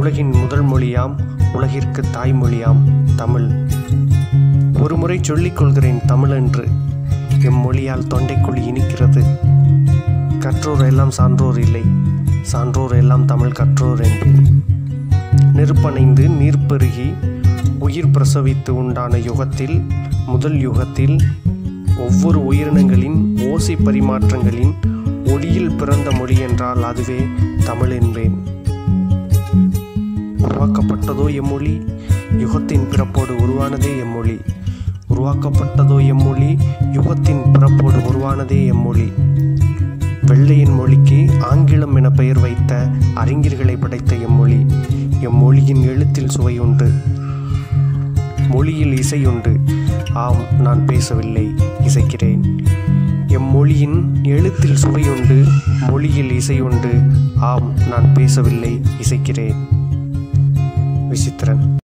உலகின் முதல் மொழியாம், உலகிற்கு தாய்மொழியாம் தமிழ். ஒரு முறை சொல்லிக் கொள்கிறேன் தமிழ் என்று. எம்மொழியால் தொண்டைக்குழி இனிக்கிறது. கற்றோர் எல்லாம் சான்றோர் இல்லை, சான்றோர் எல்லாம் தமிழ் கற்றோர் என்பேன். நெருப்பணைந்து நீர் பெருகி உயிர் பிரசவித்து உண்டான யுகத்தில், முதல் யுகத்தில் ஒவ்வொரு உயிரினங்களின் ஓசை பரிமாற்றங்களின் ஒளியில் பிறந்த மொழி என்றால் அதுவே தமிழ் என்பேன். உருவாக்கப்பட்டதோ எம்மொழி, யுகத்தின் பிறப்போடு உருவானதே எம்மொழி. உருவாக்கப்பட்டதோ எம்மொழி, யுகத்தின் பிறப்போடு உருவானதே எம்மொழி. வெள்ளையின் மொழிக்கு ஆங்கிலம் என பெயர் வைத்த அறிஞர்களை படைத்த எம்மொழி. எம்மொழியின் எழுத்தில் சுவையுண்டு, மொழியில் இசையுண்டு. ஆம், நான் பேசவில்லை, இசைக்கிறேன். எம்மொழியின் எழுத்தில் சுவையுண்டு, மொழியில் இசையுண்டு. ஆம், நான் பேசவில்லை, இசைக்கிறேன். விசித்திரன்.